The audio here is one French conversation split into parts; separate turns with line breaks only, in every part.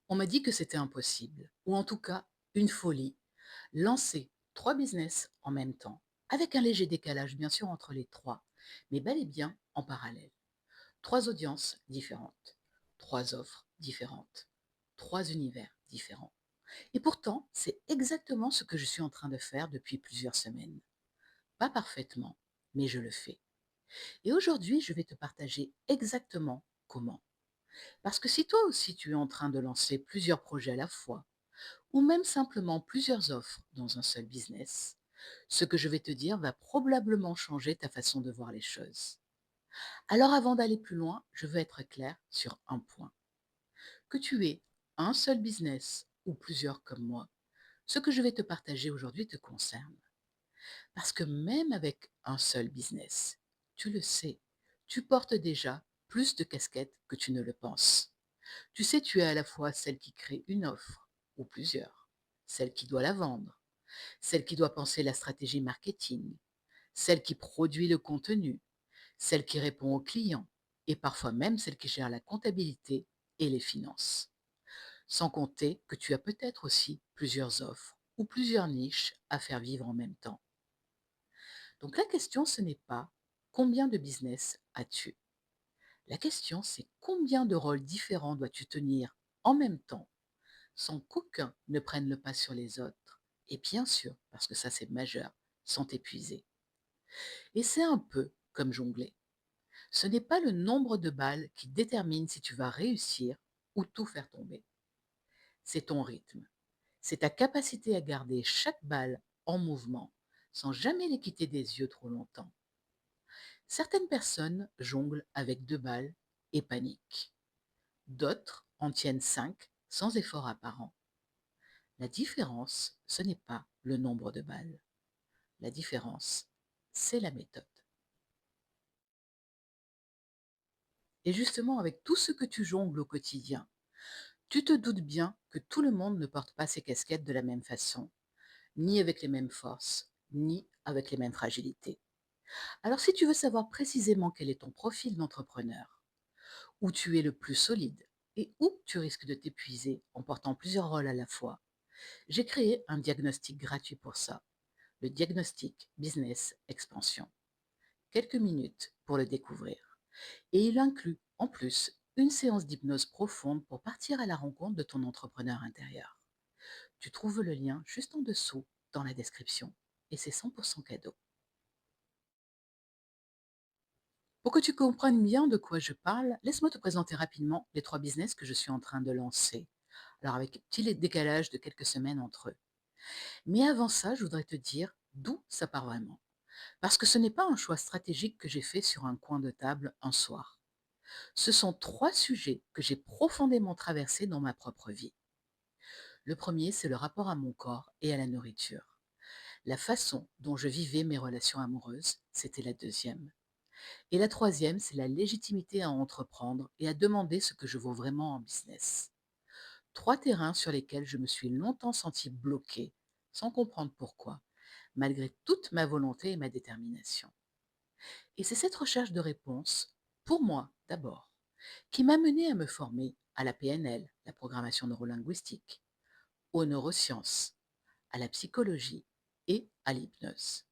On m'a dit que c'était impossible, ou en tout cas une folie, lancer 3 business en même temps, avec un léger décalage bien sûr entre les 3, mais bel et bien en parallèle. 3 audiences différentes, 3 offres différentes, 3 univers différents. Et pourtant, c'est exactement ce que je suis en train de faire depuis plusieurs semaines. Pas parfaitement, mais je le fais. Et aujourd'hui, je vais te partager exactement comment. Parce que si toi aussi tu es en train de lancer plusieurs projets à la fois, ou même simplement plusieurs offres dans un seul business, ce que je vais te dire va probablement changer ta façon de voir les choses. Alors avant d'aller plus loin, je veux être clair sur un point. Que tu aies un seul business ou plusieurs comme moi, ce que je vais te partager aujourd'hui te concerne. Parce que même avec un seul business, tu le sais, tu portes déjà plus de casquettes que tu ne le penses. Tu sais, tu es à la fois celle qui crée une offre ou plusieurs, celle qui doit la vendre, celle qui doit penser la stratégie marketing, celle qui produit le contenu, celle qui répond aux clients et parfois même celle qui gère la comptabilité et les finances. Sans compter que tu as peut-être aussi plusieurs offres ou plusieurs niches à faire vivre en même temps. Donc la question, ce n'est pas combien de business as-tu. La question, c'est combien de rôles différents dois-tu tenir en même temps sans qu'aucun ne prenne le pas sur les autres. Et bien sûr, parce que ça c'est majeur, sans t'épuiser. Et c'est un peu comme jongler. Ce n'est pas le nombre de balles qui détermine si tu vas réussir ou tout faire tomber. C'est ton rythme. C'est ta capacité à garder chaque balle en mouvement sans jamais les quitter des yeux trop longtemps. Certaines personnes jonglent avec 2 balles et paniquent. D'autres en tiennent 5 sans effort apparent. La différence, ce n'est pas le nombre de balles. La différence, c'est la méthode. Et justement, avec tout ce que tu jongles au quotidien, tu te doutes bien que tout le monde ne porte pas ses casquettes de la même façon, ni avec les mêmes forces, ni avec les mêmes fragilités. Alors si tu veux savoir précisément quel est ton profil d'entrepreneur, où tu es le plus solide et où tu risques de t'épuiser en portant plusieurs rôles à la fois, j'ai créé un diagnostic gratuit pour ça, le diagnostic Business Expansion. Quelques minutes pour le découvrir. Et il inclut en plus une séance d'hypnose profonde pour partir à la rencontre de ton entrepreneur intérieur. Tu trouves le lien juste en dessous dans la description et c'est 100% cadeau. Pour que tu comprennes bien de quoi je parle, laisse-moi te présenter rapidement les 3 business que je suis en train de lancer. Alors avec un petit décalage de quelques semaines entre eux. Mais avant ça, je voudrais te dire d'où ça part vraiment. Parce que ce n'est pas un choix stratégique que j'ai fait sur un coin de table un soir. Ce sont 3 sujets que j'ai profondément traversés dans ma propre vie. Le premier, c'est le rapport à mon corps et à la nourriture. La façon dont je vivais mes relations amoureuses, c'était la deuxième. Et la troisième, c'est la légitimité à entreprendre et à demander ce que je vaux vraiment en business. 3 terrains sur lesquels je me suis longtemps sentie bloquée, sans comprendre pourquoi, malgré toute ma volonté et ma détermination. Et c'est cette recherche de réponse, pour moi d'abord, qui m'a menée à me former à la PNL, la programmation neurolinguistique, aux neurosciences, à la psychologie et à l'hypnose.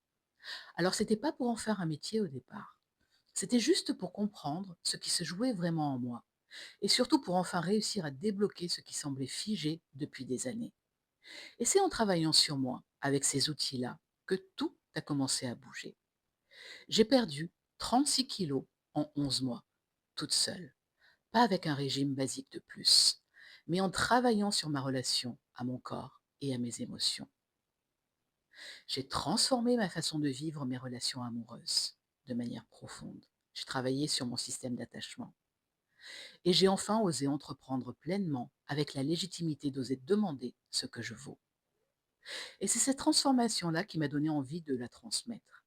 Alors c'était pas pour en faire un métier au départ. C'était juste pour comprendre ce qui se jouait vraiment en moi et surtout pour enfin réussir à débloquer ce qui semblait figé depuis des années. Et c'est en travaillant sur moi, avec ces outils-là, que tout a commencé à bouger. J'ai perdu 36 kilos en 11 mois, toute seule. Pas avec un régime basique de plus, mais en travaillant sur ma relation à mon corps et à mes émotions. J'ai transformé ma façon de vivre mes relations amoureuses de manière profonde. J'ai travaillé sur mon système d'attachement. Et j'ai enfin osé entreprendre pleinement avec la légitimité d'oser demander ce que je vaux. Et c'est cette transformation-là qui m'a donné envie de la transmettre.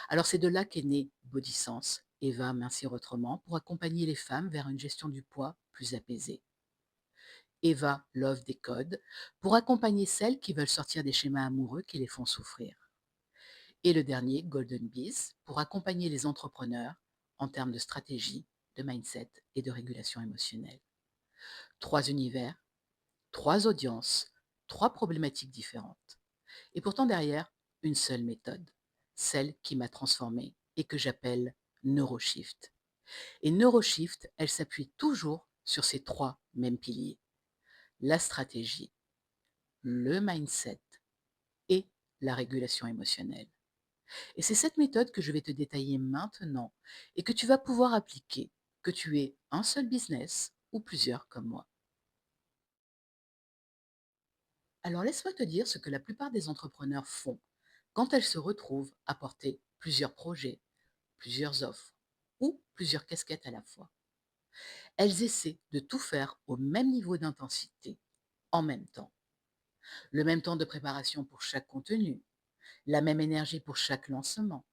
Alors c'est de là qu'est née Body Sense, Eva Mincir Autrement, pour accompagner les femmes vers une gestion du poids plus apaisée. Eva Love des codes, pour accompagner celles qui veulent sortir des schémas amoureux qui les font souffrir. Et le dernier, Golden Bees, pour accompagner les entrepreneurs en termes de stratégie, de mindset et de régulation émotionnelle. 3 univers, 3 audiences, 3 problématiques différentes. Et pourtant derrière, une seule méthode, celle qui m'a transformée et que j'appelle NeuroShift. Et NeuroShift, elle s'appuie toujours sur ces 3 mêmes piliers: la stratégie, le mindset et la régulation émotionnelle. Et c'est cette méthode que je vais te détailler maintenant et que tu vas pouvoir appliquer, que tu aies un seul business ou plusieurs comme moi. Alors laisse-moi te dire ce que la plupart des entrepreneurs font quand elles se retrouvent à porter plusieurs projets, plusieurs offres ou plusieurs casquettes à la fois. Elles essaient de tout faire au même niveau d'intensité, en même temps. Le même temps de préparation pour chaque contenu, la même énergie pour chaque lancement,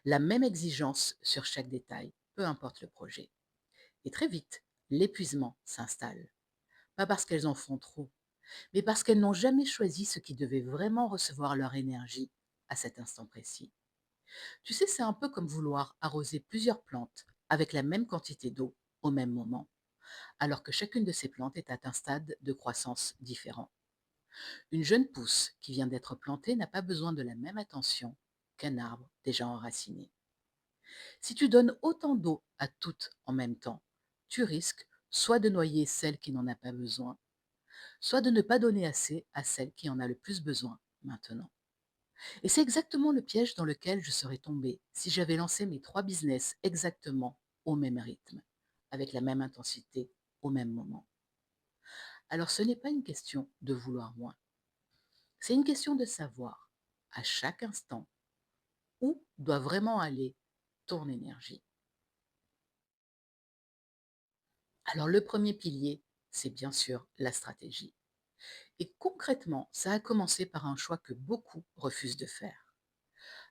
la même exigence sur chaque détail, peu importe le projet. Et très vite, l'épuisement s'installe. Pas parce qu'elles en font trop, mais parce qu'elles n'ont jamais choisi ce qui devait vraiment recevoir leur énergie à cet instant précis. Tu sais, c'est un peu comme vouloir arroser plusieurs plantes avec la même quantité d'eau au même moment, alors que chacune de ces plantes est à un stade de croissance différent. Une jeune pousse qui vient d'être plantée n'a pas besoin de la même attention qu'un arbre déjà enraciné. Si tu donnes autant d'eau à toutes en même temps, tu risques soit de noyer celle qui n'en a pas besoin, soit de ne pas donner assez à celle qui en a le plus besoin maintenant. Et c'est exactement le piège dans lequel je serais tombée si j'avais lancé mes 3 business exactement au même rythme, avec la même intensité, au même moment. Alors ce n'est pas une question de vouloir moins, c'est une question de savoir, à chaque instant, où doit vraiment aller ton énergie. Alors le premier pilier, c'est bien sûr la stratégie. Et concrètement, ça a commencé par un choix que beaucoup refusent de faire.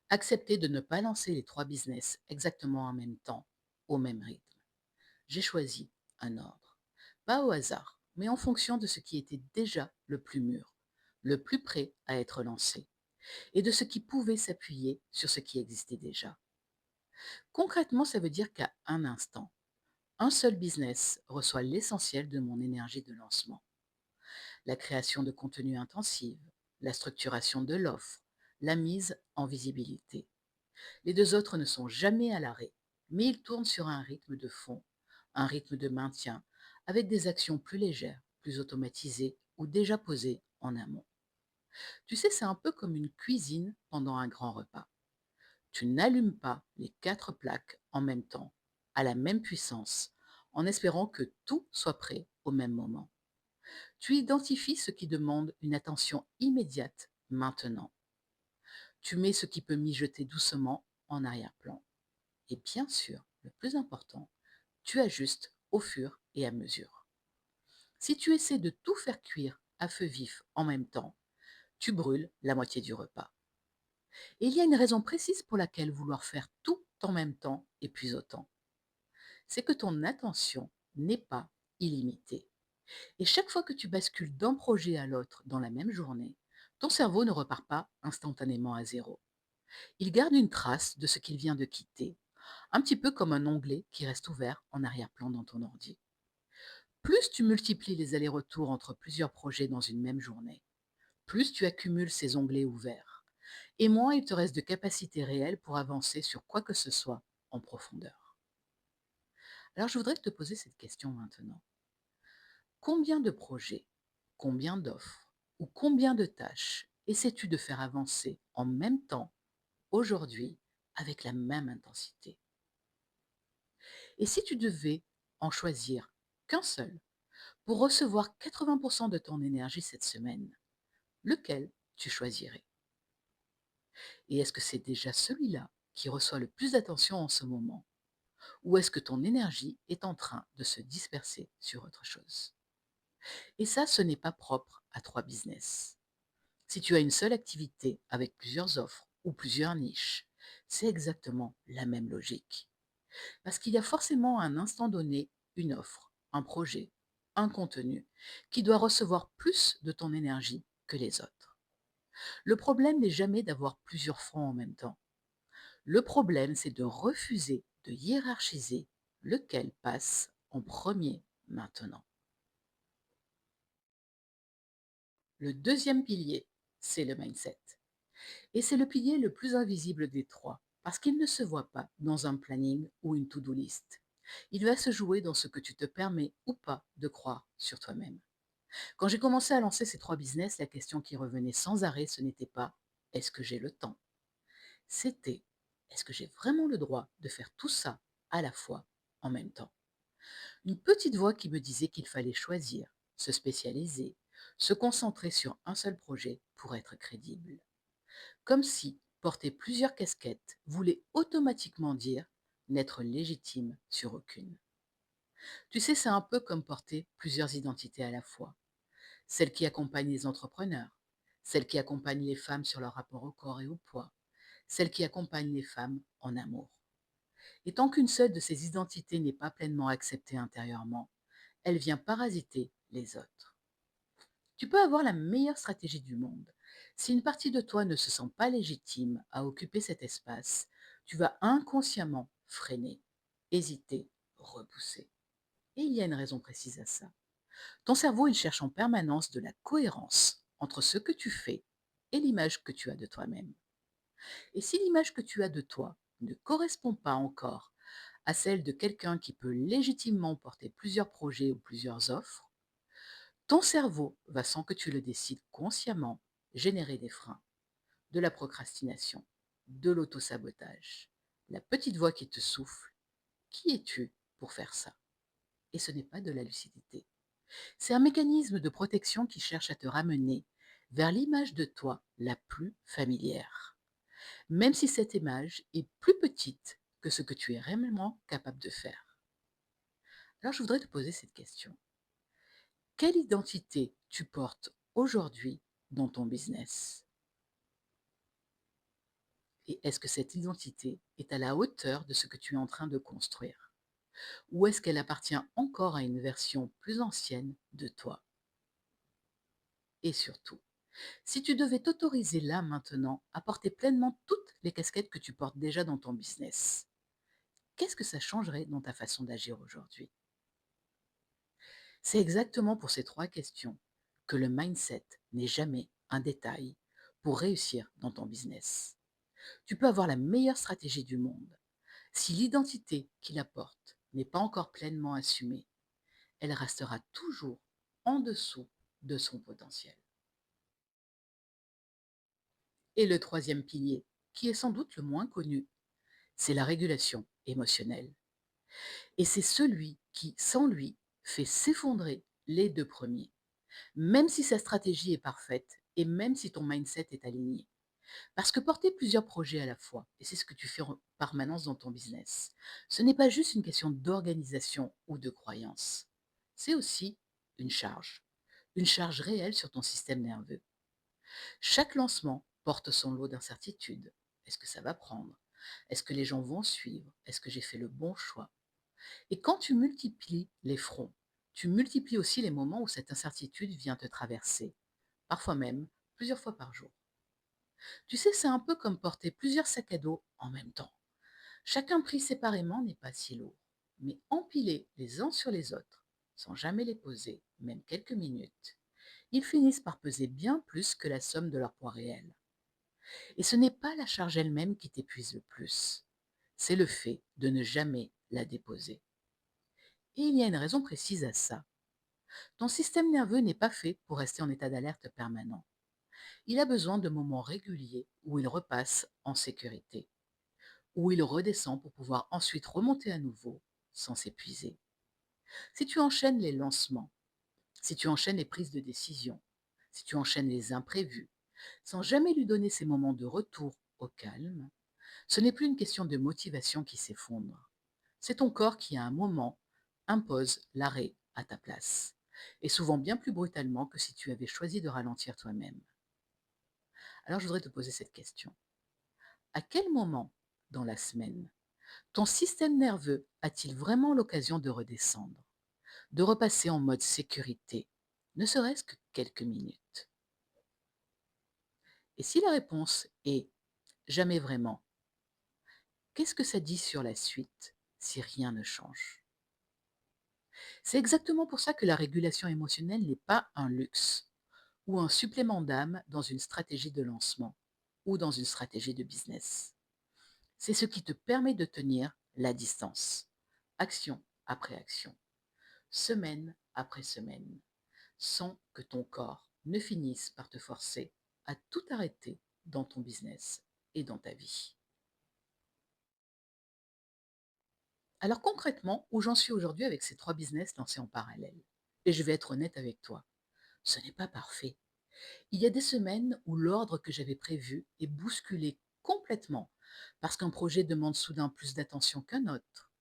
Accepter de ne pas lancer les 3 business exactement en même temps, au même rythme. J'ai choisi un ordre. Pas au hasard, mais en fonction de ce qui était déjà le plus mûr, le plus prêt à être lancé, et de ce qui pouvait s'appuyer sur ce qui existait déjà. Concrètement, ça veut dire qu'à un instant, un seul business reçoit l'essentiel de mon énergie de lancement: la création de contenu intensive, la structuration de l'offre, la mise en visibilité. Les 2 autres ne sont jamais à l'arrêt, mais ils tournent sur un rythme de fond, un rythme de maintien, avec des actions plus légères, plus automatisées ou déjà posées en amont. Tu sais, c'est un peu comme une cuisine pendant un grand repas. Tu n'allumes pas les 4 plaques en même temps, à la même puissance, en espérant que tout soit prêt au même moment. Tu identifies ce qui demande une attention immédiate maintenant. Tu mets ce qui peut mijoter doucement en arrière-plan. Et bien sûr, le plus important, tu ajustes au fur et à mesure. Si tu essaies de tout faire cuire à feu vif en même temps, tu brûles la moitié du repas. Et il y a une raison précise pour laquelle vouloir faire tout en même temps épuise autant. C'est que ton attention n'est pas illimitée. Et chaque fois que tu bascules d'un projet à l'autre dans la même journée, ton cerveau ne repart pas instantanément à zéro. Il garde une trace de ce qu'il vient de quitter, un petit peu comme un onglet qui reste ouvert en arrière-plan dans ton ordi. Plus tu multiplies les allers-retours entre plusieurs projets dans une même journée, plus tu accumules ces onglets ouverts, et moins il te reste de capacité réelle pour avancer sur quoi que ce soit en profondeur. Alors je voudrais te poser cette question maintenant. Combien de projets, combien d'offres ou combien de tâches essaies-tu de faire avancer en même temps aujourd'hui avec la même intensité? Et si tu devais en choisir qu'un seul pour recevoir 80% de ton énergie cette semaine, lequel tu choisirais? Et est-ce que c'est déjà celui-là qui reçoit le plus d'attention en ce moment? Ou est-ce que ton énergie est en train de se disperser sur autre chose? Et ça, ce n'est pas propre à 3 business. Si tu as une seule activité avec plusieurs offres ou plusieurs niches, c'est exactement la même logique. Parce qu'il y a forcément à un instant donné une offre, un projet, un contenu qui doit recevoir plus de ton énergie que les autres. Le problème n'est jamais d'avoir plusieurs fronts en même temps. Le problème, c'est de refuser de hiérarchiser lequel passe en premier maintenant. Le deuxième pilier, c'est le mindset. Et c'est le pilier le plus invisible des trois, parce qu'il ne se voit pas dans un planning ou une to-do list. Il va se jouer dans ce que tu te permets ou pas de croire sur toi-même. Quand j'ai commencé à lancer ces trois business, la question qui revenait sans arrêt, ce n'était pas est-ce que j'ai le temps? C'était est-ce que j'ai vraiment le droit de faire tout ça à la fois en même temps? Une petite voix qui me disait qu'il fallait choisir, se spécialiser, se concentrer sur un seul projet pour être crédible. Comme si porter plusieurs casquettes voulait automatiquement dire n'être légitime sur aucune. Tu sais, c'est un peu comme porter plusieurs identités à la fois. Celle qui accompagne les entrepreneurs, celle qui accompagne les femmes sur leur rapport au corps et au poids, celle qui accompagne les femmes en amour. Et tant qu'une seule de ces identités n'est pas pleinement acceptée intérieurement, elle vient parasiter les autres. Tu peux avoir la meilleure stratégie du monde. Si une partie de toi ne se sent pas légitime à occuper cet espace, tu vas inconsciemment freiner, hésiter, repousser. Et il y a une raison précise à ça. Ton cerveau, il cherche en permanence de la cohérence entre ce que tu fais et l'image que tu as de toi-même. Et si l'image que tu as de toi ne correspond pas encore à celle de quelqu'un qui peut légitimement porter plusieurs projets ou plusieurs offres, ton cerveau va, sans que tu le décides consciemment, générer des freins, de la procrastination, de l'autosabotage, la petite voix qui te souffle. Qui es-tu pour faire ça? Et ce n'est pas de la lucidité. C'est un mécanisme de protection qui cherche à te ramener vers l'image de toi la plus familière, même si cette image est plus petite que ce que tu es réellement capable de faire. Alors je voudrais te poser cette question. Quelle identité tu portes aujourd'hui dans ton business? Et est-ce que cette identité est à la hauteur de ce que tu es en train de construire? Ou est-ce qu'elle appartient encore à une version plus ancienne de toi? Et surtout, si tu devais t'autoriser là maintenant à porter pleinement toutes les casquettes que tu portes déjà dans ton business, qu'est-ce que ça changerait dans ta façon d'agir aujourd'hui? C'est exactement pour ces trois questions que le mindset n'est jamais un détail pour réussir dans ton business. Tu peux avoir la meilleure stratégie du monde. Si l'identité qu'il apporte n'est pas encore pleinement assumée, elle restera toujours en dessous de son potentiel. Et le troisième pilier, qui est sans doute le moins connu, c'est la régulation émotionnelle. Et c'est celui qui, sans lui, fait s'effondrer les deux premiers, même si sa stratégie est parfaite et même si ton mindset est aligné. Parce que porter plusieurs projets à la fois, et c'est ce que tu fais en permanence dans ton business, ce n'est pas juste une question d'organisation ou de croyance. C'est aussi une charge réelle sur ton système nerveux. Chaque lancement porte son lot d'incertitudes. Est-ce que ça va prendre? Est-ce que les gens vont suivre? Est-ce que j'ai fait le bon choix? Et quand tu multiplies les fronts, tu multiplies aussi les moments où cette incertitude vient te traverser, parfois même plusieurs fois par jour. Tu sais, c'est un peu comme porter plusieurs sacs à dos en même temps. Chacun pris séparément n'est pas si lourd, mais empilés les uns sur les autres, sans jamais les poser, même quelques minutes, ils finissent par peser bien plus que la somme de leur poids réel. Et ce n'est pas la charge elle-même qui t'épuise le plus, c'est le fait de ne jamais la déposer. Et il y a une raison précise à ça. Ton système nerveux n'est pas fait pour rester en état d'alerte permanent. Il a besoin de moments réguliers où il repasse en sécurité, où il redescend pour pouvoir ensuite remonter à nouveau sans s'épuiser. Si tu enchaînes les lancements, si tu enchaînes les prises de décision, si tu enchaînes les imprévus, sans jamais lui donner ces moments de retour au calme, ce n'est plus une question de motivation qui s'effondre. C'est ton corps qui, à un moment, impose l'arrêt à ta place, et souvent bien plus brutalement que si tu avais choisi de ralentir toi-même. Alors je voudrais te poser cette question. À quel moment dans la semaine ton système nerveux a-t-il vraiment l'occasion de redescendre, de repasser en mode sécurité, ne serait-ce que quelques minutes? Et si la réponse est jamais vraiment, qu'est-ce que ça dit sur la suite si rien ne change? C'est exactement pour ça que la régulation émotionnelle n'est pas un luxe. ou un supplément d'âme dans une stratégie de lancement ou dans une stratégie de business. C'est ce qui te permet de tenir la distance, action après action, semaine après semaine, sans que ton corps ne finisse par te forcer à tout arrêter dans ton business et dans ta vie. Alors concrètement, où j'en suis aujourd'hui avec ces 3 business lancés en parallèle? Et je vais être honnête avec toi, ce n'est pas parfait. Il y a des semaines où l'ordre que j'avais prévu est bousculé complètement parce qu'un projet demande soudain plus d'attention qu'un autre,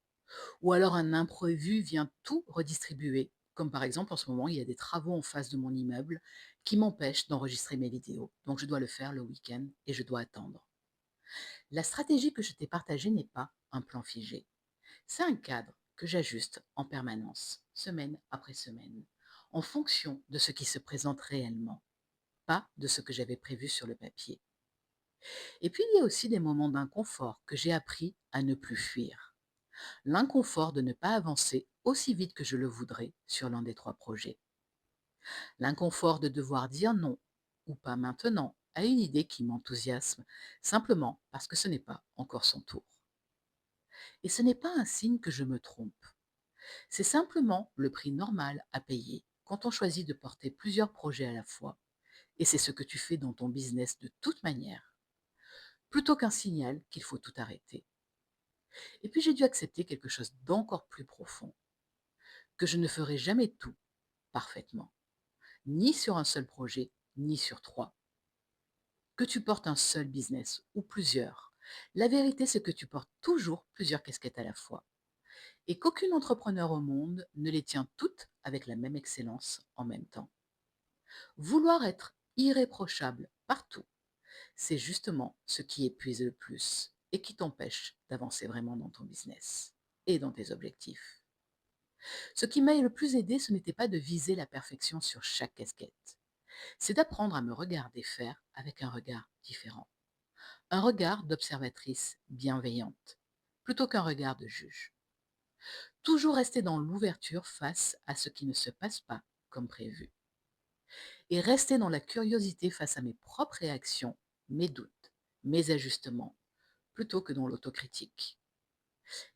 ou alors un imprévu vient tout redistribuer, comme par exemple en ce moment il y a des travaux en face de mon immeuble qui m'empêchent d'enregistrer mes vidéos. Donc je dois le faire le week-end et je dois attendre. La stratégie que je t'ai partagée n'est pas un plan figé. C'est un cadre que j'ajuste en permanence, semaine après semaine, en fonction de ce qui se présente réellement, pas de ce que j'avais prévu sur le papier. Et puis il y a aussi des moments d'inconfort que j'ai appris à ne plus fuir. L'inconfort de ne pas avancer aussi vite que je le voudrais sur l'un des 3 projets. L'inconfort de devoir dire non, ou pas maintenant, à une idée qui m'enthousiasme, simplement parce que ce n'est pas encore son tour. Et ce n'est pas un signe que je me trompe. C'est simplement le prix normal à payer quand on choisit de porter plusieurs projets à la fois, et c'est ce que tu fais dans ton business de toute manière, plutôt qu'un signal qu'il faut tout arrêter. Et puis j'ai dû accepter quelque chose d'encore plus profond, que je ne ferai jamais tout parfaitement, ni sur un seul projet, ni sur 3. Que tu portes un seul business ou plusieurs, la vérité c'est que tu portes toujours plusieurs casquettes à la fois, et qu'aucun entrepreneur au monde ne les tient toutes avec la même excellence en même temps. Vouloir être irréprochable partout, c'est justement ce qui épuise le plus et qui t'empêche d'avancer vraiment dans ton business et dans tes objectifs. Ce qui m'a le plus aidé, ce n'était pas de viser la perfection sur chaque casquette, c'est d'apprendre à me regarder faire avec un regard différent, un regard d'observatrice bienveillante, plutôt qu'un regard de juge. Toujours rester dans l'ouverture face à ce qui ne se passe pas comme prévu, et rester dans la curiosité face à mes propres réactions, mes doutes, mes ajustements, plutôt que dans l'autocritique.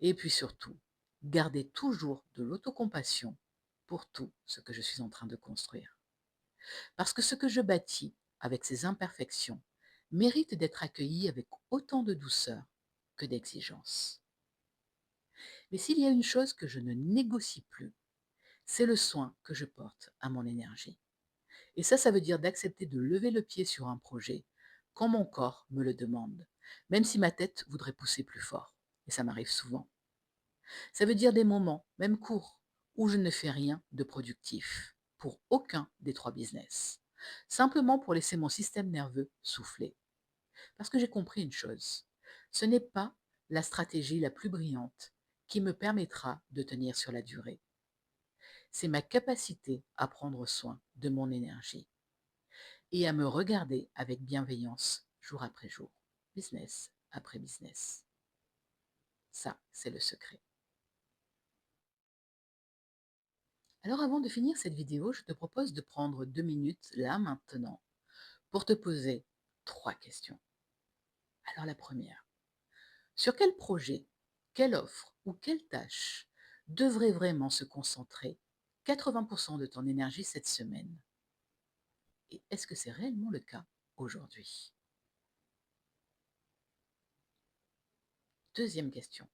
Et puis surtout, garder toujours de l'autocompassion pour tout ce que je suis en train de construire. Parce que ce que je bâtis, avec ses imperfections, mérite d'être accueilli avec autant de douceur que d'exigence. Mais s'il y a une chose que je ne négocie plus, c'est le soin que je porte à mon énergie. Et ça veut dire d'accepter de lever le pied sur un projet quand mon corps me le demande, même si ma tête voudrait pousser plus fort. Et ça m'arrive souvent. Ça veut dire des moments, même courts, où je ne fais rien de productif pour aucun des 3 business. Simplement pour laisser mon système nerveux souffler. Parce que j'ai compris une chose, ce n'est pas la stratégie la plus brillante qui me permettra de tenir sur la durée. C'est ma capacité à prendre soin de mon énergie et à me regarder avec bienveillance jour après jour, business après business. Ça, c'est le secret. Alors avant de finir cette vidéo, je te propose de prendre 2 minutes, là maintenant, pour te poser 3 questions. Alors la première, sur quel projet, quelle offre ou quelle tâche devrait vraiment se concentrer 80% de ton énergie cette semaine? Et est-ce que c'est réellement le cas aujourd'hui? Deuxième question,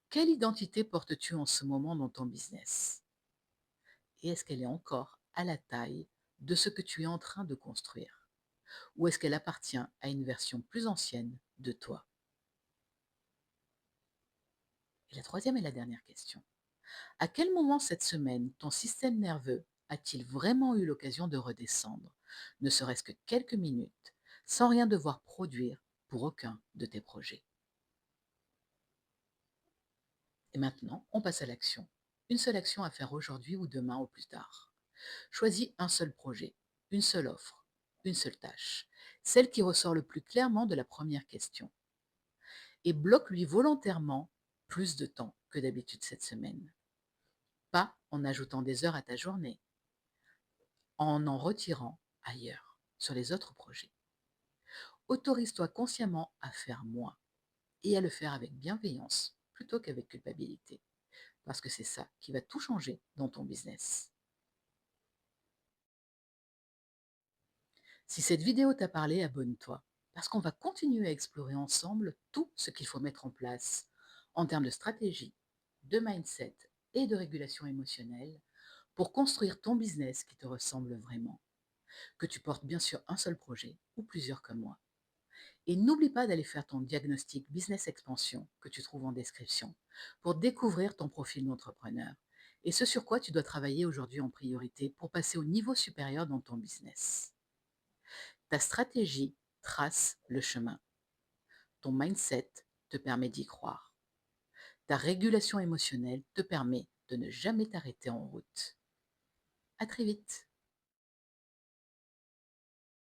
quelle identité portes-tu en ce moment dans ton business? Et est-ce qu'elle est encore à la taille de ce que tu es en train de construire? Ou est-ce qu'elle appartient à une version plus ancienne de toi? Et la troisième et la dernière question. À quel moment cette semaine ton système nerveux a-t-il vraiment eu l'occasion de redescendre, ne serait-ce que quelques minutes, sans rien devoir produire pour aucun de tes projets? Et maintenant, on passe à l'action. Une seule action à faire aujourd'hui ou demain au plus tard. Choisis un seul projet, une seule offre, une seule tâche, celle qui ressort le plus clairement de la première question. Et bloque-lui volontairement plus de temps que d'habitude cette semaine. Pas en ajoutant des heures à ta journée, en retirant ailleurs, sur les autres projets. Autorise-toi consciemment à faire moins et à le faire avec bienveillance plutôt qu'avec culpabilité, parce que c'est ça qui va tout changer dans ton business. Si cette vidéo t'a parlé, abonne-toi, parce qu'on va continuer à explorer ensemble tout ce qu'il faut mettre en place en termes de stratégie, de mindset et de régulation émotionnelle pour construire ton business qui te ressemble vraiment, que tu portes bien sûr un seul projet ou plusieurs comme moi. Et n'oublie pas d'aller faire ton diagnostic business expansion que tu trouves en description pour découvrir ton profil d'entrepreneur et ce sur quoi tu dois travailler aujourd'hui en priorité pour passer au niveau supérieur dans ton business. Ta stratégie trace le chemin. Ton mindset te permet d'y croire. Ta régulation émotionnelle te permet de ne jamais t'arrêter en route. À très vite.